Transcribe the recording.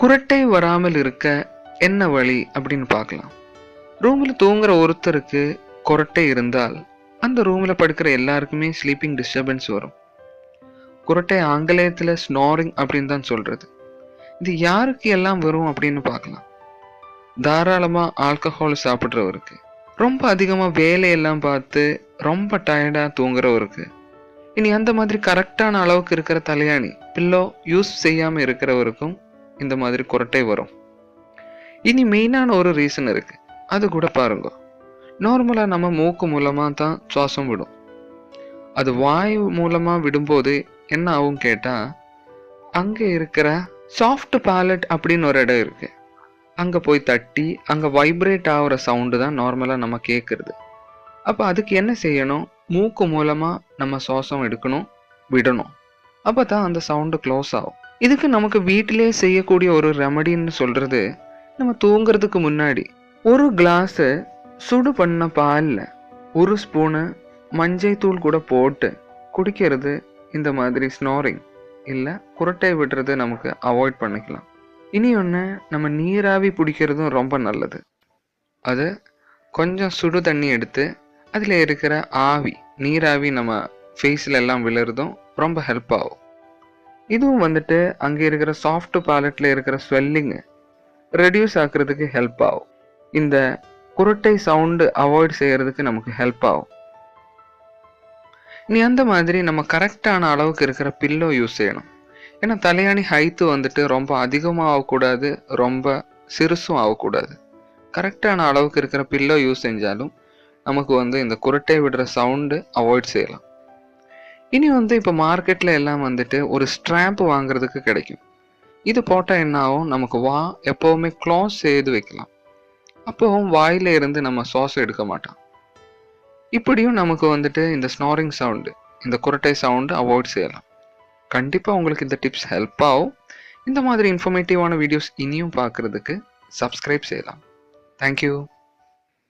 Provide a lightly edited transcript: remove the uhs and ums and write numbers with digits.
குரட்டை வராமல் இருக்க என்ன வழி அப்படின்னு பார்க்கலாம். ரூம்ல தூங்குற ஒருத்தருக்கு குரட்டை இருந்தால் அந்த ரூம்ல படுக்கிற எல்லாருக்குமே ஸ்லீப்பிங் டிஸ்டர்பன்ஸ் வரும். குரட்டை ஆங்கிலேயத்துல ஸ்னோரிங் அப்படின்னு தான் சொல்றது. இது யாருக்கு எல்லாம் வரும் அப்படின்னு பார்க்கலாம். தாராளமா ஆல்கஹால் சாப்பிட்றவருக்கு, ரொம்ப அதிகமா வேலையெல்லாம் பார்த்து ரொம்ப டயர்டா தூங்குறவருக்கு, இனி அந்த மாதிரி கரெக்டான அளவுக்கு இருக்கிற தலையாணி பில்லோ யூஸ் செய்யாம இருக்கிறவருக்கும் இந்த மாதிரி குரட்டை வரும். இனி மெயினான ஒரு ரீசன் இருக்கு, அது கூட பாருங்க. நார்மலா நம்ம மூக்கு மூலமா தான் சுவாசம் விடும். அது வாயு மூலமா விடும்போது என்ன ஆகும் கேட்டா, அங்க இருக்கிற சாஃப்ட் பேலட் அப்படின்னு ஒரு இடம் இருக்கு. அங்க போய் தட்டி அங்க வைப்ரேட் ஆகுற சவுண்டு தான் நார்மலா நம்ம கேட்கறது. அப்ப அதுக்கு என்ன செய்யணும், மூக்கு மூலமா நம்ம சுவாசம் எடுக்கணும், விடணும். அப்பதான் அந்த சவுண்டு க்ளோஸ் ஆகும். இதுக்கு நமக்கு வீட்டிலேயே செய்யக்கூடிய ஒரு ரெமடின்னு சொல்றது, நம்ம தூங்குறதுக்கு முன்னாடி ஒரு கிளாஸ் சுடு பண்ண பால்ல 1 ஸ்பூனு மஞ்சள் தூள் கூட போட்டு குடிக்கிறது இந்த மாதிரி ஸ்னோரிங் இல்லை குரட்டை விடுறது நமக்கு அவாய்ட் பண்ணிக்கலாம். இனி ஒன்று, நம்ம நீராவி பிடிக்கிறதும் ரொம்ப நல்லது. அது கொஞ்சம் சுடு தண்ணி எடுத்து அதில் இருக்கிற ஆவி, நீராவி நம்ம ஃபேஸில் எல்லாம் விழுறதும் ரொம்ப ஹெல்ப் ஆகும். இதுவும் வந்துட்டு அங்கே இருக்கிற சாஃப்ட் பேலட்டில் இருக்கிற ஸ்வெல்லிங்கு ரெடியூஸ் ஆக்குறதுக்கு ஹெல்ப் ஆகும். இந்த குரட்டை சவுண்டு அவாய்ட் செய்யறதுக்கு நமக்கு ஹெல்ப் ஆகும். நீ அந்த மாதிரி நம்ம கரெக்டான அளவுக்கு இருக்கிற பில்லோ யூஸ் செய்யணும். ஏன்னா தலையாணி ஹைட்டு வந்துட்டு ரொம்ப அதிகமாக ஆகக்கூடாது, ரொம்ப சிறுசும் ஆகக்கூடாது. கரெக்டான அளவுக்கு இருக்கிற பில்லோ யூஸ் செஞ்சாலும் நமக்கு இந்த குரட்டை விடுற சவுண்டு அவாய்ட் செய்யலாம். இனி இப்போ மார்க்கெட்டில் எல்லாம் வந்துட்டு ஒரு ஸ்ட்ராம்ப் வாங்குறதுக்கு கிடைக்கும். இது போட்டால் என்ன ஆகும், நமக்கு எப்போவுமே க்ளோஸ் செய்து வைக்கலாம். அப்போவும் வாயில இருந்து நம்ம சுவாசம் எடுக்க மாட்டோம். இப்படியும் நமக்கு இந்த ஸ்னோரிங் சவுண்டு, இந்த குரட்டை சவுண்டு அவாய்ட் செய்யலாம். கண்டிப்பாக உங்களுக்கு இந்த டிப்ஸ் ஹெல்ப் ஆகும். இந்த மாதிரி இன்ஃபர்மேட்டிவான வீடியோஸ் இனியும் பார்க்குறதுக்கு சப்ஸ்கிரைப் செய்யலாம். தேங்க்யூ.